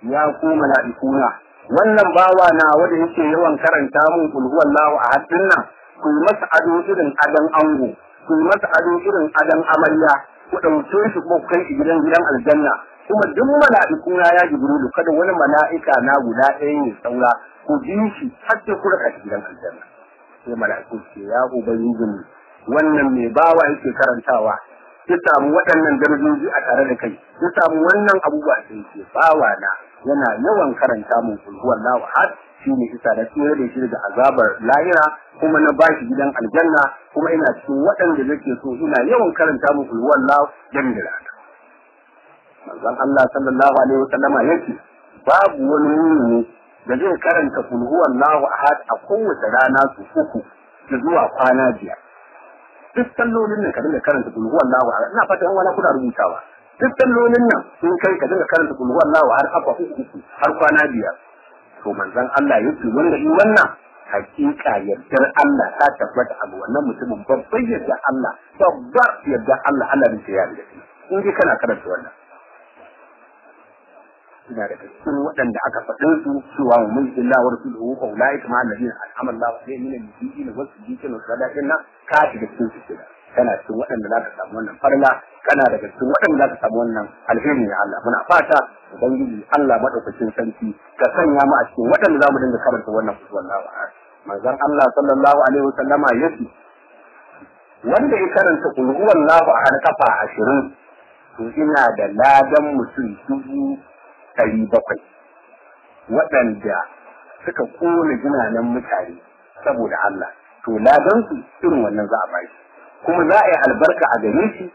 ya ku mala'ikuna wannan bawa na wanda yake yawan karanta mun kul huwallahu ahad nan ku yi masa ado irin adan ango ku yi masa ado irin adan amarya ku dauke shi kuma ku kai shi gidan aljanna kuma duk mala'ikuna ya jibrilu kada wani mala'ika na guda ɗaya ne saura ku ji shi har sai ku raka gidan aljanna sai mala'iku ce ya ubangiji wannan mai bawa yake karantawa ya samu waɗannan darajoji a tare da kai ya samu wannan abubuwa sai ce bawa na yana yawan karanta mun kul huwallahu ahad shine isa da tsere da shi daga azabar lahira kuma na bashi gidan aljanna kuma ina cikin waɗanda yake so ina yawan karanta mun kul huwallahu dan da rana manzon Allah sallallahu alaihi wasallama yake babu wani mu'mini da zai karanta kul huwallahu ahad a kowace rana su uku zuwa kwana biyar duk sallolin nan ka dinga karanta kul huwallahu ahad ina fata an wala kuna rubutawa duk sallolin nan sun kai ka dinga karanta kul huwallahu ahad kafa uku har kwana biyar to manzon Allah yake wanda yi wannan hakika yardar Allah ta tabbata a wannan mutumin babban yadda Allah babbar yadda Allah Allah ne ya yarda in dai kana karanta wannan suna daga cikin waɗanda aka faɗin su cewa mun illa wa rasuluhu fa ulaika ma alladhina an'ama Allahu alaihim min an-nabiyyin wa as-siddiqin wa as-salihin ka shiga cikin su kenan kana cikin waɗanda za ka samu wannan farla kana daga cikin waɗanda za ka samu wannan alheri ya Allah muna fata ubangiji Allah madaukakin sarki ka sanya mu a cikin waɗanda za mu dinga karanta wannan wallahi wa'ala manzon Allah sallallahu alaihi wasallama yace wanda ya karanta qul huwallahu ahad kafa 20 to ina da ladan mutum 700 waɗanda suka kona jinanan mutane saboda Allah to ladan su irin wannan za a bai kuma za a yi albarka a gare shi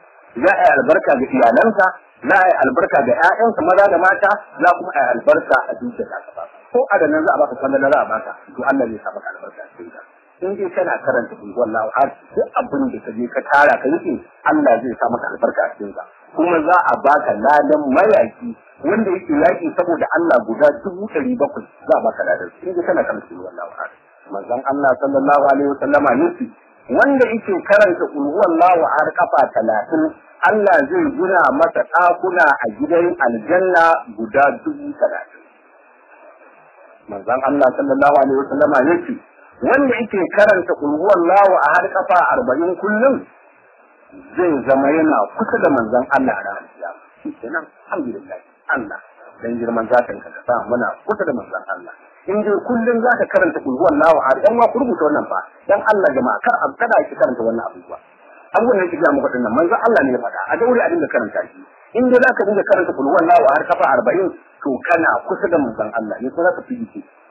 za a yi albarka ga iyalansa za a yi albarka ga ƴaƴansa maza da mata za kuma a yi albarka a dukiyar da ka ko adanan za a baka kallon za a baka to Allah zai sa maka albarka a cikin ka in dai kana karanta wallahi har duk abin da ka je ka tara ka rike Allah zai sa maka albarka a cikin ka kuma za a baka ladan mayaki wanda yake yaki saboda Allah guda 700 za a baka ladan in dai kana karanta wallahi har manzon Allah sallallahu alaihi wasallama yace wanda yake karanta wallahu har kafa 30 Allah zai gina masa ɗakuna a gidan aljanna guda 30 manzon Allah sallallahu alaihi wasallama yace wanda yake karanta wallahu a har kafa 40 kullum zai zama yana kusa da manzon Allah a ranar kiyama shikenan alhamdulillah Allah dan girman zatin ka sa muna kusa da manzon Allah in dai kullum zaka karanta wallahu a dan wa ku rubuta wannan fa dan Allah jama'a kar kada ki karanta wannan abubuwa abubuwan da kike mu wadannan manzon Allah ne ya faɗa a daure a dinga karanta shi in dai zaka dinga karanta wallahu har kafa 40 to kana kusa da manzon Allah ne ko zaka fi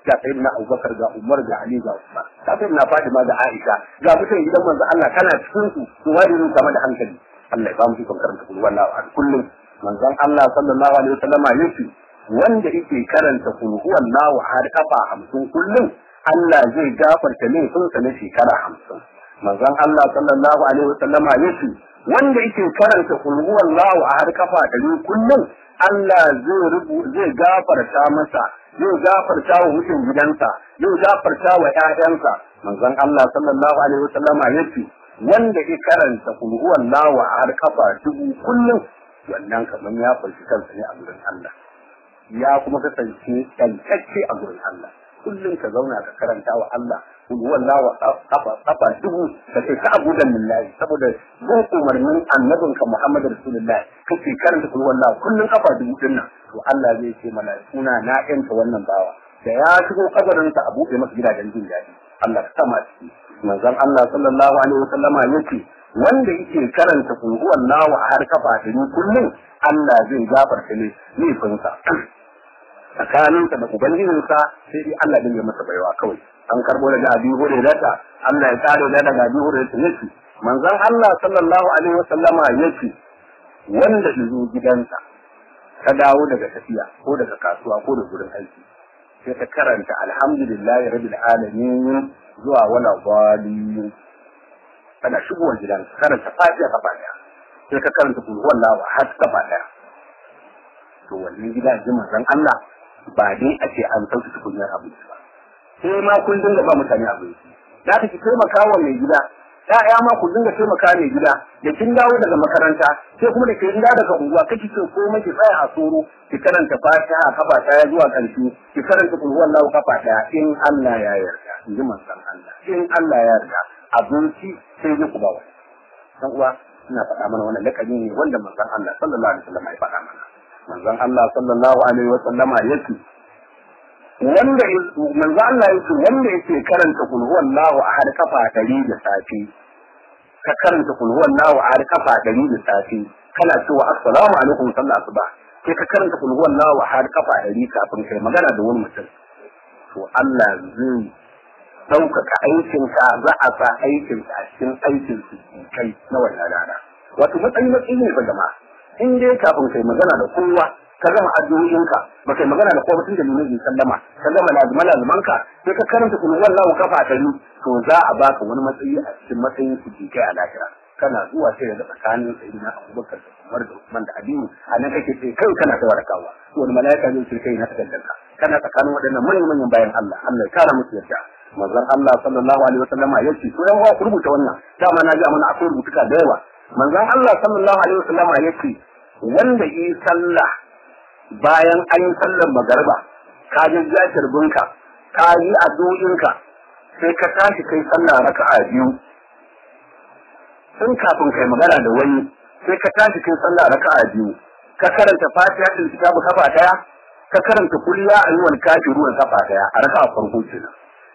ga sayyidina Abubakar ga Umar ga Ali ga Usman ga sayyidina Fatima da Aisha ga mutum gidan manzon Allah kana cikin su to wani ne kama da hankali Allah ya ba mu ikon karanta wallahu har kullum manzon Allah sallallahu alaihi wasallama yace wanda yake karanta wallahu har kafa 50 kullum Allah zai gafarta laifinsa na shekara 50 manzon Allah sallallahu alaihi wasallama yace wanda yake karanta wallahu har kafa 100 kullum Allah zai gafarta masa zai gafarta wa mutum gidansa zai gafarta wa ƴaƴansa manzon Allah sallallahu alaihi wasallama yace wanda yake karanta wallahu har kafa 1000 kullum wannan kaman ya farki kansa ne a gurin Allah ya kuma kasance tsantacce a gurin Allah kullum ka zauna ka karanta wa Allah wallahu kafa 1000 ka ce ka abudan lillahi saboda zan umarnin annabinka Muhammad Rasulullah kake karanta wallahu kullum kafa 1000 din nan to Allah zai ce mala'ikuna na yanta wannan bawa da ya shigo kabarin sa a buɗe masa gidajen jin daɗi Allah ka sama shi manzon Allah sallallahu alaihi wasallama yace wanda yake karanta wallahu har kafa 1000 kullum Allah zai gafarta laifinsa tsakaninsa da ubangijinsa sai dai Allah din ya masa baiwa kawai an karbo daga Abi Hurairah Allah ya kare da daga Abi Hurairah yace manzon Allah sallallahu alaihi wasallama yace wanda izo gidansa ka dawo daga tafiya ko daga kasuwa ko daga gurin aiki sai ka karanta alhamdulillahi rabbil alamin zuwa wala wali kana shigowa gidanka karanta fatiha kafa daya sai ka karanta wallahu har kafa daya to wannan gidan manzon Allah ba dai a ce an sauke tukunyar abinci ba sai ma kun dinga ba mutane abinci za ka ki taimaka wa mai gida ya ma ku dinga taimaka mai gida da kin dawo daga makaranta sai kuma da kin dawo daga unguwa kake ce ko miki tsaya a tsoro ki karanta fatiha kafa daya zuwa ƙarshe ki karanta kul huwallahu kafa daya in Allah ya yarda inji manzon Allah in Allah ya yarda abinci sai ji ku ba wani dan uwa ina faɗa mana wannan lakabi ne wanda manzon Allah sallallahu alaihi wasallam ya faɗa mana manzon Allah sallallahu alaihi wasallam yace wanda manzon Allah yace wanda yake karanta kul huwallahu ahad kafa 100 da safi ka karanta kul huwallahu ahad kafa 100 da safi kana cewa assalamu alaikum sallallahu alaihi wasallam sai ka karanta kul huwallahu ahad kafa 100 kafin kai magana da wani mutum to Allah zai ɗaukaka aikinka za a sa aikinka a cikin aikin su kai na wannan rana wato matsayi ne ba jama'a in dai kafin kai magana da kowa ka gama addu'o'inka ba kai magana da kowa tun da nuna sallama ka gama lazumanka sai ka karanta kullu wallahu kafa tari to za a baka wani matsayi a cikin matsayin su kai a lahira kana zuwa sai da tsakanin sayyidina Abubakar da Umar da Usman da Ali a nan kake sai kai kana ta warakawa to wani malaika zai ce kai na takaddanka kana tsakanin waɗannan manyan bayan Allah Allah ya kara musu yarda manzon Allah sallallahu alaihi wasallam ya ce to yan uwa ku rubuta wannan dama na ga mana akwai rubutuka da yawa manzon Allah sallallahu alaihi wasallam ya ce wanda yi sallah bayan an yi sallar magariba ka jajja shirbinka ka yi addu'o'inka sai ka tashi kai sallah raka'a biyu tun kafin kai magana da wani sai ka tashi kai sallah raka'a biyu ka karanta fatihatul kitabu kafa daya ka karanta kul ya ayyuhal kafirun kafa daya a raka'a farko kenan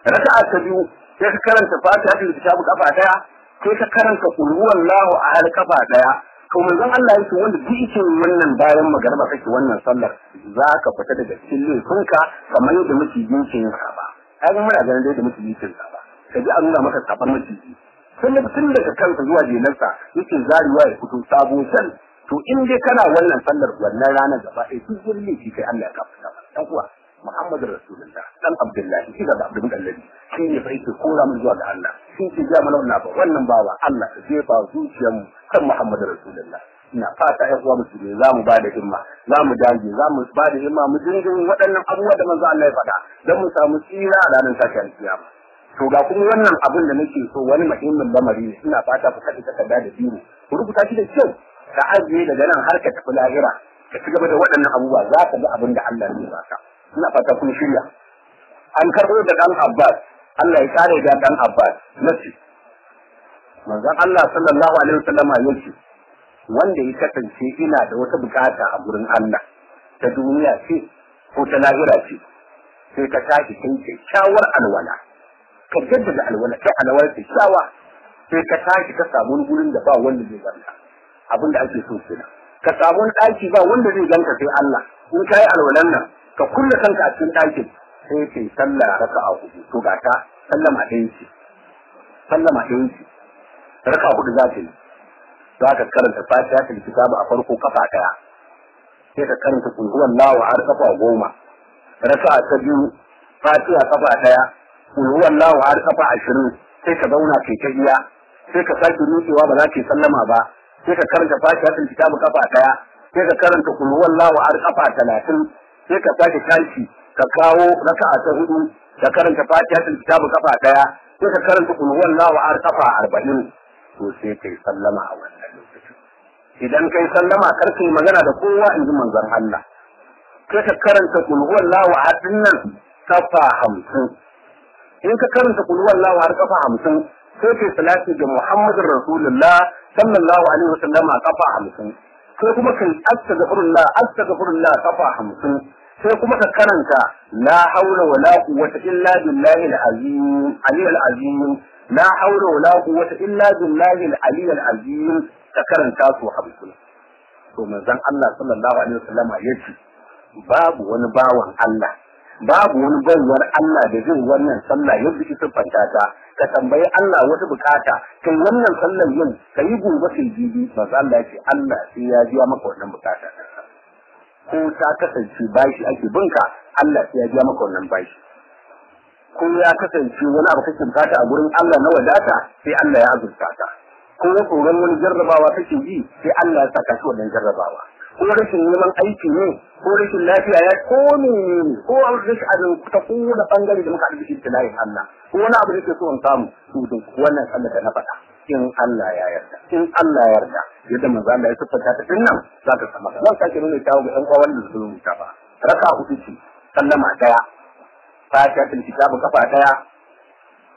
raka'a ta biyu sai ka karanta fatihatul kitabu kafa daya sai ka karanta kul huwallahu ahad kafa daya to manzon Allah yake wanda duk yake wannan bayan magariba kake wannan sallar za ka fita daga cikin laifinka kamar yadda muke yin ba ai mun muna ganin da muke yin ba ka ji an nuna maka safar maciji tun daga kansa zuwa jenarsa yake zarewa ya fito sabo shan to in dai kana wannan sallar wannan ranar gaba ɗaya duk wani laifi kai Allah ya kafa dan uwa Muhammadu Rasulullah dan Abdullahi shi da Abdullahi shi ne fa yake kora mu zuwa ga Allah shi ke ja mana wannan bawa Allah ya jefa zuciyar mu kan Muhammadu Rasulullah ina fata ƴan uwa musulmi za mu ba da himma za mu dage za mu ba da himma mu dinga waɗannan abubuwa da manzo Allah ya faɗa don mu samu tsira a ranar tashin kiyama to ga kuma wannan abin da nake so wani muhimmin lamari ne ina fata ku kaɗi takarda da biro ku rubuta shi da kyau ka ajiye daga nan har ka tafi lahira ka ci gaba da waɗannan abubuwa za ka ga abin da Allah zai baka ina fata kun shirya an karɓo da ɗan Abbas Allah ya kare da ɗan Abbas nace manzon Allah sallallahu alaihi wasallam yace wanda ya kasance ina da wata bukata a gurin Allah ta duniya ce ko ta lahira ce sai ka tashi kai kyakkyawar alwala ka jaddada alwala kai alwala kyakkyawa sai ka tashi ka samu gurin da ba wanda zai ganka abinda ake so kenan ka samu daki ba wanda zai ganka sai Allah in kai alwalan nan ka kulle kanka a cikin dakin sai kai sallah raka'a hudu to ga ta sallama ɗaya ce raka'a hudu za ta yi za ka karanta fatiha ta kitabu a farko kafa daya sai ka karanta kul huwallahu har kafa 10 raka'a ta biyu fatiha kafa daya kul huwallahu har kafa 20 sai ka zauna kai ta iya sai ka sake rucewa ba za ka sallama ba sai ka karanta fatiha ta kitabu kafa daya sai ka karanta kul huwallahu har kafa 30 sai ka sake tashi ka kawo raka'a ta hudu ka karanta fatiha ta kitabu kafa daya sai ka karanta kul huwallahu har kafa 40 to sai kai sallama a wannan lokacin idan kai sallama kar kai magana da kowa in ji manzon Allah sai ka karanta kul huwallahu ahad nan kafa 50 in ka karanta kul huwallahu ahad kafa 50 sai kai salati ga Muhammadur Rasulullah sallallahu alaihi wasallam kafa 50 sai kuma kai astaghfirullah kafa 50 sai kuma ka karanta la haula wala quwwata illa billahi al-azim la haula wala quwwata illa billahi al-ali al-azim ta karanta su 50 to manzon Allah sallallahu alaihi wasallam yace babu wani bawan Allah babu wani baiwar Allah da zai wannan sallah yadda ita fanta ta ka tambayi Allah wata bukata kai wannan sallar yin kai gobe sai jibi manzon Allah yace Allah sai ya biya maka wannan bukata ko ta kasance bashi ake binka Allah sai ya biya maka wannan bashi ko ya kasance wani abu kake bukata a gurin Allah na wadata sai Allah ya azurta ka ko tsoron wani jarrabawa kake ji sai Allah ya saka shi wannan jarrabawa ko rashin neman aiki ne ko rashin lafiya ya ko ne ko rashin azin ta kowane bangare da muka da shi tilayin Allah ko wani abu da ke so in samu to wannan Allah da na faɗa in Allah ya yarda yadda manzo Allah ya tabbata ta dinnan za ka samu zan sake nuna tawo ga ɗan uwan da su rubuta ba raka hudu ce sallama daya fatihatul kitabu kafa daya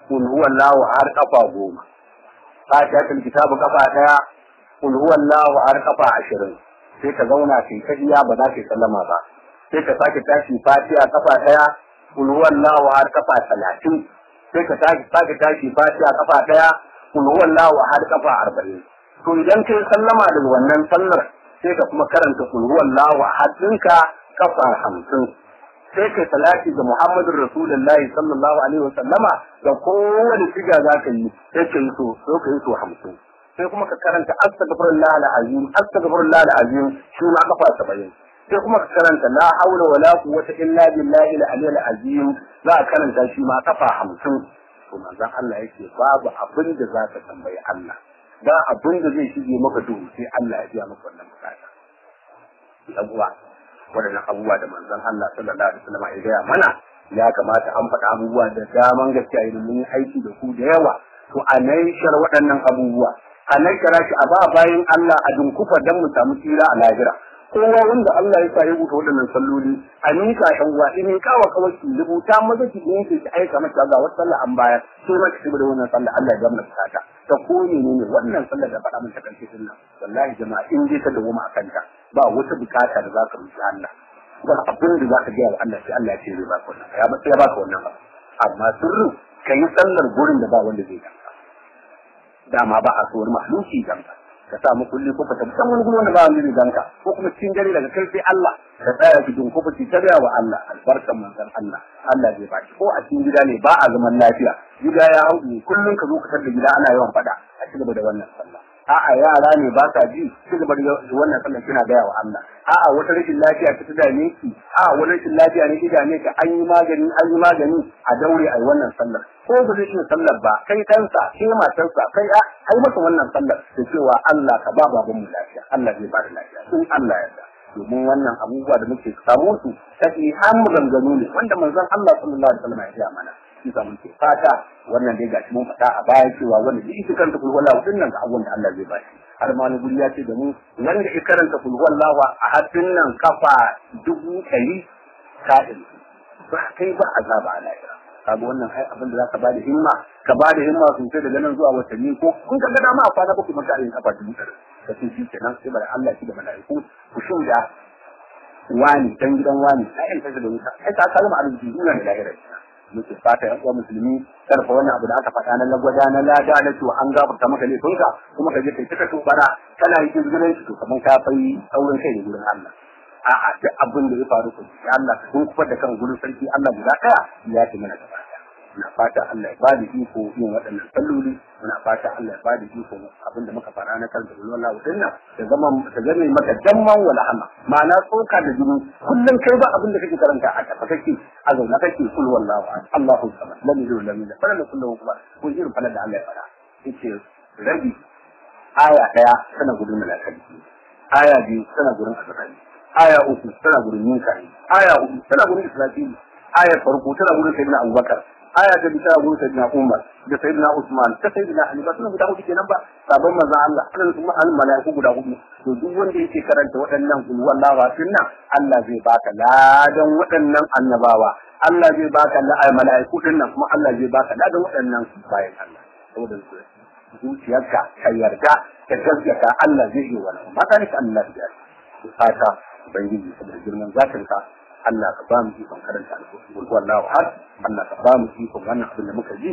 kul huwallahu har kafa 10 fatihatul kitabu kafa daya kul huwallahu har kafa 20 sai ka zauna kai tahiya ba za ka sallama ba sai ka sake tashi fatiha kafa daya kul huwallahu har kafa 30 sai ka sake tashi fatiha kafa daya kul huwallahu har kafa 40 to idan kai sallama daga wannan sallar sai ka kuma karanta kul huwallahu ahad ɗinka kafa 50 sai kai salati ga Muhammadur Rasulullah sallallahu alaihi wasallama da kowane shiga za ka yi sai ka yi so 50 sai kuma ka karanta astaghfirullah al-azim shi ma kafa 70 sai kuma ka karanta la haula wala quwwata illa billahi al-aliyyil azim za ka karanta shi ma kafa 50 to manzon Allah yake babu abin da za ka tambayi Allah ba abin da zai shige maka duhu sai Allah ya biya maka wannan bukata yabuwa wadannan abubuwa da manzon Allah sallallahu alaihi wasallam ya gaya mana ya kamata an faɗa abubuwa da daman gaskiya idan mun yi aiki da ku da yawa to a naishar waɗannan abubuwa a naishara shi a ba bayan Allah a dunkufa dan mu samu tsira a lahira kowa wanda Allah ya sa ya rubuta waɗannan salloli a nika ɗan uwa in kawa kawai ki rubuta maza ki ne ki aika mata ga wata sallah an bayar sai ma ki da wannan sallah Allah ya gamna ta ta ko ne wannan sallah da faɗa mata karshe din nan wallahi jama'a in dai ta dawo ma akan ta ba wata bukata da zaka rubuta Allah ba abin da zaka ga Allah sai Allah ya ce zai baka wannan ya baka wannan ba amma sirrin kai sallar gurin da ba wanda zai ganka dama ba a so wani mahluki ganka ka sa mu kulli ko ka tabbatar wani gurin wanda ba wanda zai ganka ko kuma cikin dare daga kai sai Allah ka tsaya cikin ko ki tabiya wa Allah albarkan manzon Allah Allah zai baki ko a cikin gida ne ba a zaman lafiya gida ya hau kullun ka zo ka tada gida ana yawan fada a ci gaba da wannan sallah a'a yara ne ba sa ji ci gaba da wannan sallah kina gaya wa Allah a'a wata rashin lafiya ta dame ki a'a wani rashin lafiya ne ki dame ka an yi magani a daure ai wannan sallar ko ba zai yi sallar ba kai kansa kai matarsa kai ai masa wannan sallar da cewa Allah ka ba baban mu lafiya Allah zai ba da lafiya in Allah ya yarda domin wannan abubuwa da muke samu su sai har mu ganganu ne wanda manzon Allah sallallahu alaihi wasallam ya ce mana shi sa muke fata wannan dai gashi mun fada a baya cewa wanda duk shi kanta kul wallahu dinnan ga abun da Allah zai ba shi har ma ni guri ya ce da mu wanda ya karanta kul wallahu a hadin nan kafa 100 ka'in ba kai ba azaba a lahira kaga wannan ai abin da zaka bada himma sosai daga nan zuwa watanni ko kun ga dama a kwana bakwai maka yin kafa 100 kace shi kenan sai bari Allah shi da malaiku ku shuda wani dan gidan wani ai ta da wuta ai ta kalma arziki duniya da lahira muke fata yan uwa musulmi karfa wannan abu da aka faɗa na lagwada na lada na to an gafarta maka laifinka kuma ka je kai ta tubara kana yin gidan shi to kaman ka fai auren kai da gurin Allah a'a duk abin da ya faru ku Allah ka kun kufar da kan gurin sarki Allah guda daya ya ce mana gaba ina fata Allah ya bada iko yin waɗannan salloli muna fata Allah ya bada iko abinda muka fara na kan wallahi dinnan da zame maka damman wala hama ma'ana tsoka da jini kullun kai ba abinda kake karanta a tafa kake a zauna kake kul wallahu Allahu samad lam yalid lam yulad falam yakul lahu kufuwan ko jirin falan da Allah ya fara yace rabi aya daya tana gudun malakai aya biyu tana gurin azrail aya uku tana gurin mika'il aya uku tana gurin israfil aya farko tana gurin sayyidina abubakar aya ta bisa gurin sayyidina Umar da sayyidina Usman ta sayyidina Ali ba suna guda hudu kenan ba sabon manzon Allah annan kuma al malaiku guda hudu to duk wanda yake karanta waɗannan kul wallahu sunna Allah zai baka ladan waɗannan annabawa Allah zai baka malaiku din nan kuma Allah zai baka ladan waɗannan bayan Allah saboda zuciyarka ka yarda ka gaskata Allah zai yi wannan mata ne Allah ya yi fata ubangiji saboda girman zatinka Allah ka ba mu ikon karanta alƙur'ani wallahu har Allah ka ba mu ikon wannan abin da muka ji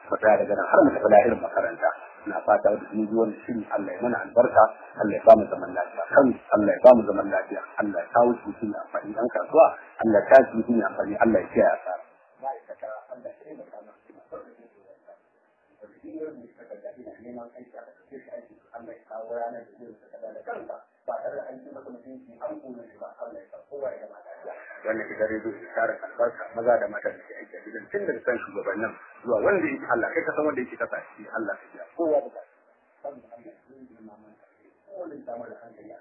mu tsaya daga nan har mu tafi lahirin makaranta ina fata da ni zuwan shiri Allah ya mana albarka Allah ya ba mu zaman lafiya kan Allah ya ba mu zaman lafiya Allah ya kawo shi ne amfani dan kasuwa Allah ya kawo shi ne amfani Allah ya kiyaye asara ma'aikata Allah ya yi maka nan neman aiki a cikin aiki Allah ya kawo ranar da zai saka da kanka ba tare da aiki maka mutunci an kuma shi ba Allah ya kawo kowa ya mata wannan ita dai zai tsara albarka maza da mata da ke aiki a gidan tun daga kan shugabannin zuwa wanda yake Allah kai ka san wanda yake kasa shi Allah ya kowa da kan Allah ya yi maman kowa da hankali a